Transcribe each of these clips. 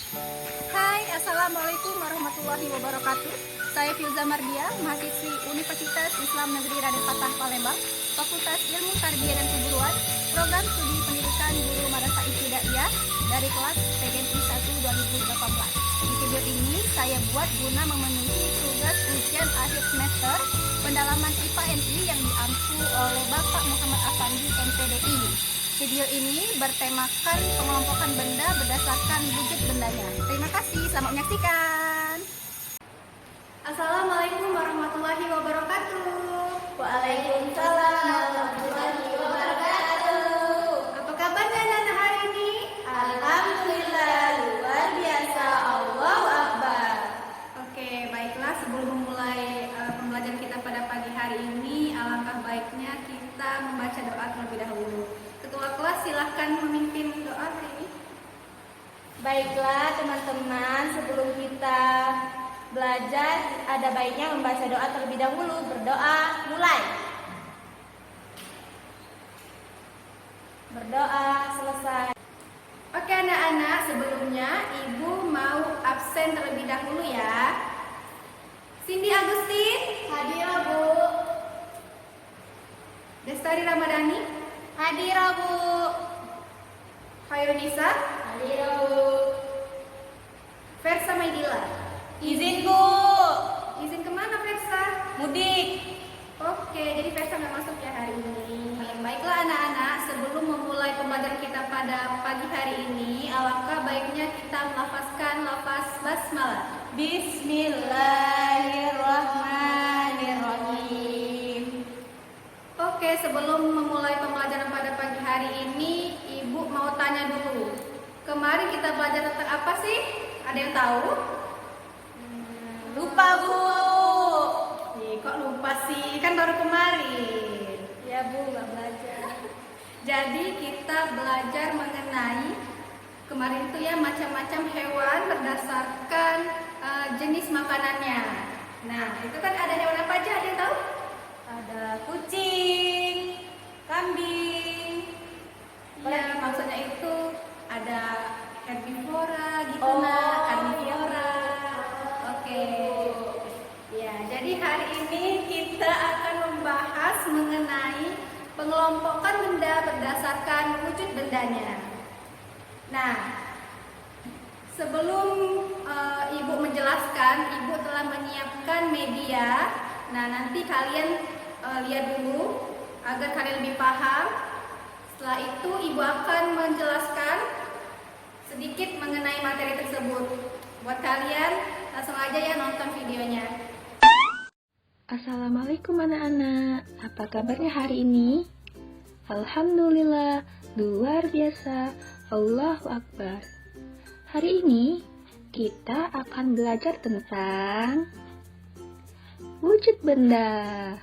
Hai, Assalamualaikum warahmatullahi wabarakatuh. Saya Filza Mardia, mahasiswi Universitas Islam Negeri Raden Patah Palembang, Fakultas Ilmu Tarbiyah dan Keguruan, Program Studi Pendidikan Guru Madrasah Ibtidaiyah dari kelas PGMI 1 2018. Di video ini saya buat guna memenuhi tugas ujian akhir semester pendalaman IPA MI yang diampu oleh Bapak Muhammad Afandi MPDI. Video ini bertemakan pengelompokan benda berdasarkan wujud bendanya. Terima kasih, selamat menyaksikan. Assalamualaikum warahmatullahi wabarakatuh. Waalaikumsalam warahmatullahi wabarakatuh. Apa kabarnya anak hari ini? Alhamdulillah, luar biasa. Allahu Akbar. Oke, baiklah, sebelum memulai pembelajaran kita pada pagi hari ini, alangkah baiknya kita membaca doa terlebih dahulu. Ketua kelas silahkan memimpin doa hari ini. Baiklah teman-teman, sebelum kita belajar ada baiknya membaca doa terlebih dahulu. Berdoa, mulai. Berdoa, selesai. Oke anak-anak, sebelumnya Ibu mau absen terlebih dahulu ya. Cindy Agustin, Hadir, Bu. Destari Ramadhani, Hadir, Bu. Khairunisa, Hadir, Bu. Versa Maidila. Izin, Bu. Izin kemana Versa? Mudik. Oke, jadi Versa nggak masuk ya hari ini. Baiklah anak-anak, sebelum memulai pembelajaran kita pada pagi hari ini, alangkah baiknya kita melafazkan lafaz basmalah. Bismillahirrahmanirrahim. Oke, sebelum memulai pembelajaran pada pagi hari ini, Ibu mau tanya dulu. Kemarin kita belajar tentang apa sih? Ada yang tahu? Lupa, Bu. Kok lupa sih? Kan baru kemarin. Ya, Bu, nggak belajar. Jadi kita belajar mengenai kemarin itu ya macam-macam hewan berdasarkan jenis makanannya. Nah, itu kan ada hewan apa aja? Ada yang tahu? Ada kucing, kambing. Ya, maksudnya itu ada herbivora gitu, Oh, nah, karnivora. iya. Oke. Ya, jadi hari ini kita akan membahas mengenai pengelompokan benda berdasarkan wujud bendanya. Nah, sebelum Ibu menjelaskan, Ibu telah menyiapkan media. Nah, nanti kalian lihat dulu agar kalian lebih paham. Setelah itu Ibu akan menjelaskan sedikit mengenai materi tersebut. Buat kalian, langsung aja ya nonton videonya. Assalamualaikum anak-anak, apa kabarnya hari ini? Alhamdulillah, luar biasa, Allahu Akbar. Hari ini kita akan belajar tentang wujud benda.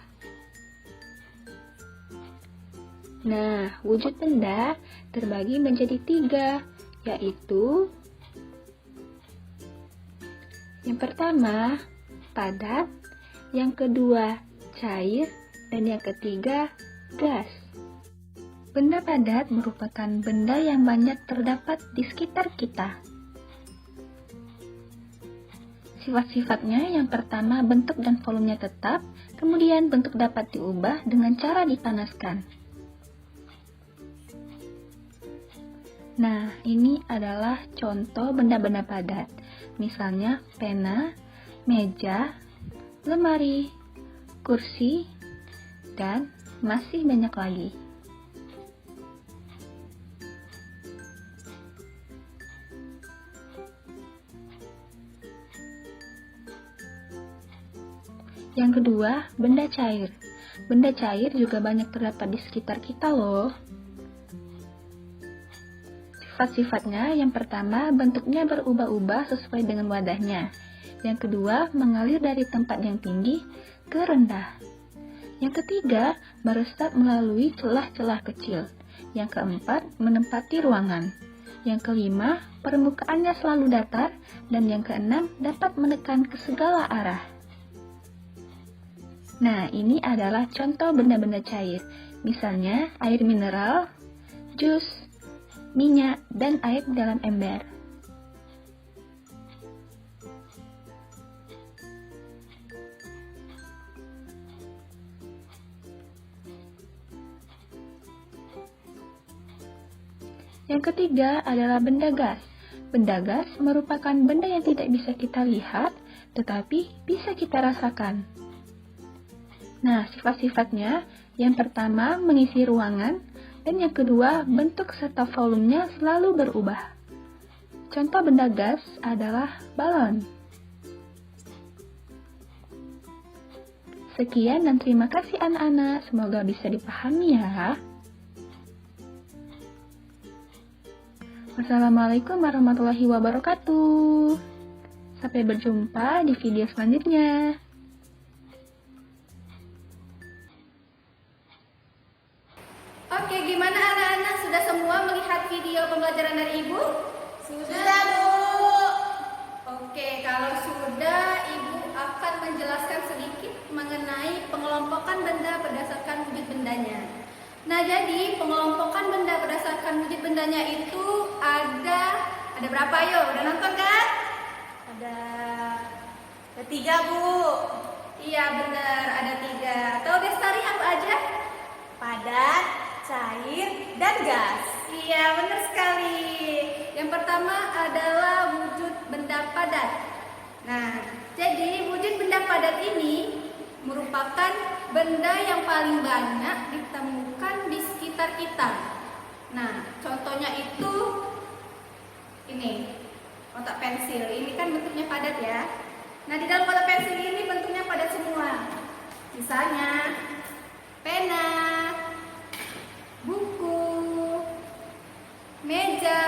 Nah, wujud benda terbagi menjadi 3, yaitu yang pertama, padat, yang kedua, cair, dan yang ketiga, gas. Benda padat merupakan benda yang banyak terdapat di sekitar kita. Sifat-sifatnya yang pertama, bentuk dan volumenya tetap, kemudian bentuk dapat diubah dengan cara dipanaskan. Nah, ini adalah contoh benda-benda padat. Misalnya pena, meja, lemari, kursi, dan masih banyak lagi. Yang kedua, benda cair. Benda cair juga banyak terdapat di sekitar kita loh. Sifat-sifatnya, yang pertama, bentuknya berubah-ubah sesuai dengan wadahnya. Yang kedua, mengalir dari tempat yang tinggi ke rendah. Yang ketiga, meresap melalui celah-celah kecil. Yang keempat, menempati ruangan. Yang kelima, permukaannya selalu datar. Dan yang keenam, dapat menekan ke segala arah. Nah, ini adalah contoh benda-benda cair. Misalnya, air mineral, jus, minyak, dan air dalam ember. Yang ketiga adalah benda gas. Benda gas merupakan benda yang tidak bisa kita lihat, tetapi bisa kita rasakan. Nah, sifat-sifatnya, yang pertama mengisi ruangan, dan yang kedua bentuk serta volumenya selalu berubah. Contoh benda gas adalah balon. Sekian dan terima kasih anak-anak, semoga bisa dipahami ya. Wassalamualaikum warahmatullahi wabarakatuh. Sampai berjumpa di video selanjutnya. Oke, gimana anak-anak? Sudah semua melihat video pembelajaran dari Ibu? Sudah, Bu. Oke, kalau sudah, Ibu akan menjelaskan sedikit mengenai pengelompokan benda berdasarkan wujud bendanya. Nah, jadi pengelompokan benda berdasarkan wujud bendanya itu ada berapa? Ayo, udah nonton kan? Ada 3, Bu. Iya, benar, ada 3. Tahu Destari apa aja? Padat, cair, dan gas. Iya, benar sekali. Yang pertama adalah wujud benda padat. Nah, jadi wujud benda padat ini merupakan benda yang paling banyak ditemukan di sekitar kita. Nah, contohnya itu ini, kotak pensil. Ini kan bentuknya padat ya. Nah, di dalam kotak pensil ini bentuknya padat semua. Misalnya pena, buku, meja,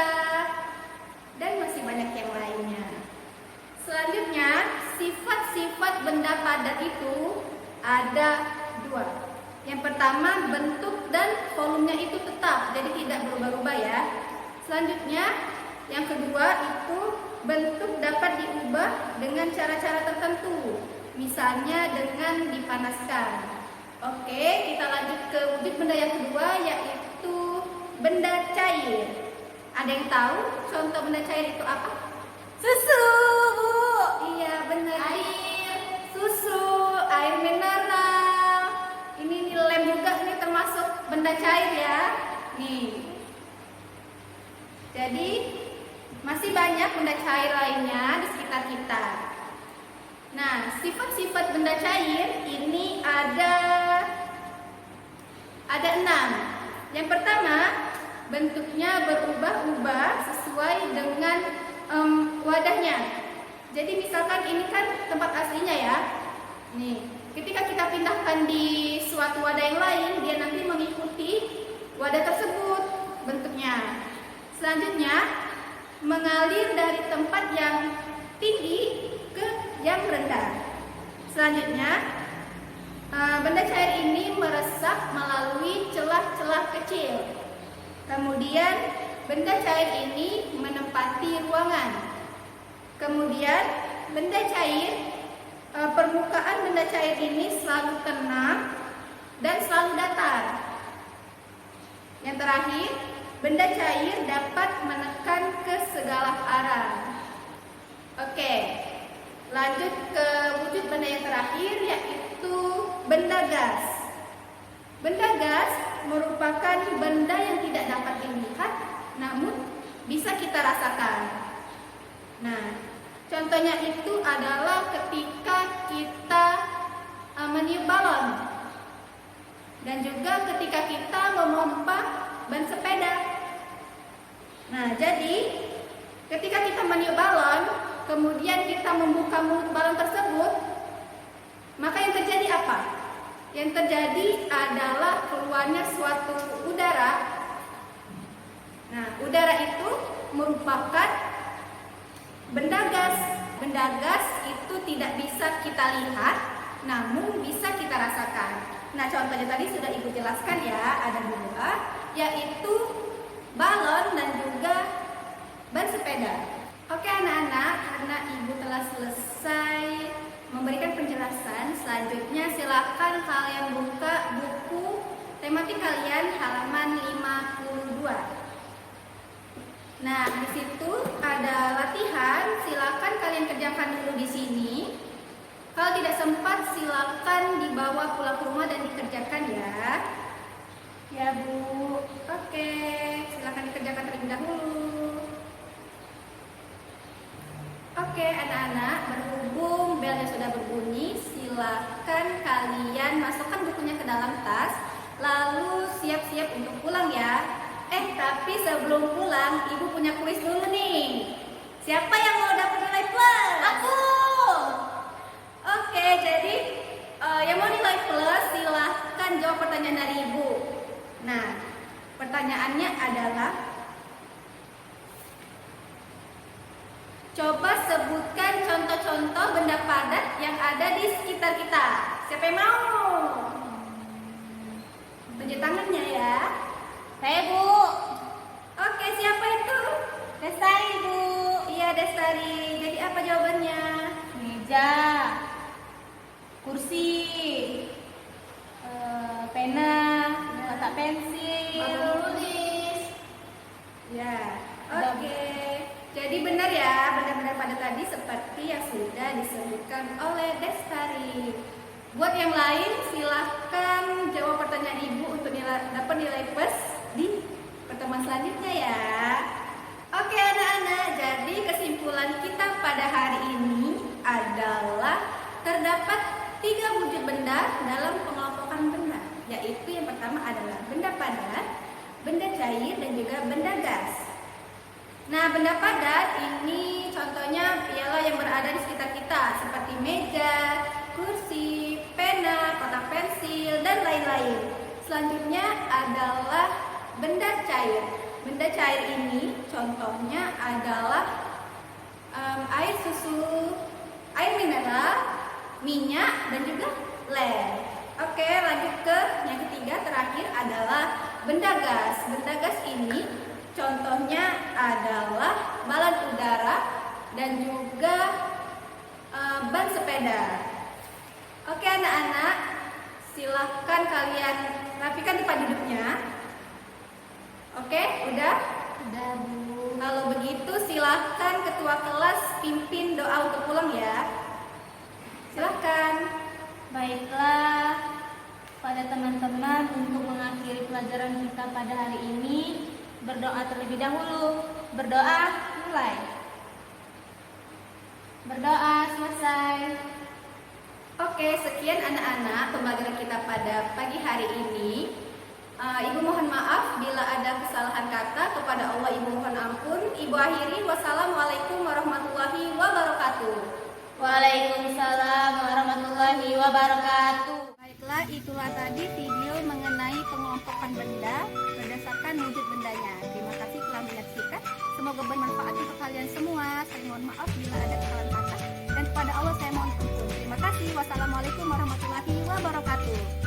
dan masih banyak yang lainnya. Selanjutnya, sifat-sifat benda padat itu ada 2. Yang pertama, bentuk dan volumenya itu tetap, jadi tidak berubah-ubah ya. Selanjutnya, yang kedua itu bentuk dapat diubah dengan cara-cara tertentu, misalnya dengan dipanaskan. Oke, kita lanjut ke wujud benda yang kedua, yaitu benda cair. Ada yang tahu contoh benda cair itu apa? Susu, Bu. Iya, benar. Air, susu, air mineral. Ini lem juga, ini termasuk benda cair ya. Nih. Jadi masih banyak benda cair lainnya di sekitar kita. Nah, sifat-sifat benda cair ini ada 6. Yang pertama, bentuknya berubah-ubah sesuai dengan wadahnya. Jadi misalkan ini kan tempat aslinya ya. Nih, ketika kita pindahkan di suatu wadah yang lain, dia nanti mengikuti wadah tersebut bentuknya. Selanjutnya, mengalir dari tempat yang tinggi ke yang rendah. Selanjutnya, benda cair ini meresap melalui celah-celah kecil. Kemudian, benda cair ini menempati ruangan. Kemudian, benda cair, permukaan benda cair ini selalu tenang dan selalu datar. Yang terakhir, benda cair dapat menekan ke segala arah. Oke, lanjut ke wujud benda yang terakhir, yaitu benda gas. Benda gas merupakan benda yang tidak dapat dilihat, namun bisa kita rasakan. Nah, contohnya itu adalah ketika kita meniup balon, dan juga ketika kita memompa ban sepeda. Nah, jadi ketika kita meniup balon, kemudian kita membuka mulut balon tersebut, maka yang terjadi apa? Yang terjadi adalah keluarnya suatu udara. Nah, udara itu merupakan benda gas. Benda gas itu tidak bisa kita lihat, namun bisa kita rasakan. Nah, contohnya tadi sudah Ibu jelaskan ya, ada 2, yaitu balon dan juga ban sepeda. Oke anak-anak, karena Ibu telah selesai memberikan penjelasan, selanjutnya silakan kalian buka buku tematik kalian halaman 52. Nah, di situ ada latihan, silakan kalian kerjakan dulu di sini. Kalau tidak sempat, silakan dibawa pulang ke rumah dan dikerjakan ya. Ya, Bu. Oke, silakan dikerjakan terlebih dahulu. Oke, anak-anak, berhubung belnya sudah berbunyi, silakan kalian masukkan bukunya ke dalam tas, lalu siap-siap untuk pulang ya. Tapi sebelum pulang, Ibu punya kuis dulu nih. Siapa yang mau dapat nilai plus? Aku. Oke, jadi yang mau nilai plus silahkan jawab pertanyaan dari Ibu. Nah, pertanyaannya adalah coba sebutkan contoh-contoh benda padat yang ada di sekitar kita. Siapa yang mau? Tunjuk tangannya ya. Saya, Bu. Oke, siapa itu? Destari, Bu. Iya, Destari. Jadi apa jawabannya? Meja, kursi, pena, kotak pensil, Menulis. Ya, oke. Jadi benar ya, benda-benda pada tadi seperti yang sudah disebutkan oleh Destari. Buat yang lain, silahkan jawab pertanyaan Ibu untuk dapat nilai plus di pertemuan selanjutnya ya. Oke anak-anak, jadi kesimpulan kita pada hari ini adalah terdapat 3 wujud benda dalam pengelompokan benda, yaitu yang pertama adalah benda padat, benda cair, dan juga benda gas. Nah, benda padat ini contohnya piala yang berada di sekitar kita seperti meja, kursi, pena, kotak pensil, dan lain-lain. Selanjutnya adalah benda cair. Benda cair ini contohnya adalah air susu, air mineral, minyak, dan juga lem. Oke, lanjut ke yang ketiga terakhir adalah benda gas. Benda gas ini contohnya adalah balon udara dan juga ban sepeda. Oke anak-anak, silahkan kalian rapikan tempat duduknya. Oke, udah? Udah, Bu. Kalau begitu silahkan ketua kelas pimpin doa untuk pulang ya. Silahkan. Baiklah, pada teman-teman untuk mengakhiri pelajaran kita pada hari ini, berdoa terlebih dahulu. Berdoa, mulai. Berdoa, selesai. Oke, sekian anak-anak pembelajaran kita pada pagi hari ini. Ibu mohon maaf bila ada kesalahan kata, kepada Allah Ibu mohon ampun. Ibu akhiri, wassalamualaikum warahmatullahi wabarakatuh. Waalaikumsalam warahmatullahi wabarakatuh. Baiklah, itulah tadi video mengenai pengelompokan benda berdasarkan wujud bendanya. Terima kasih telah menyaksikan. Semoga bermanfaat untuk kalian semua. Saya mohon maaf bila ada kesalahan kata, dan kepada Allah saya mohon ampun. Terima kasih. Wassalamualaikum warahmatullahi wabarakatuh.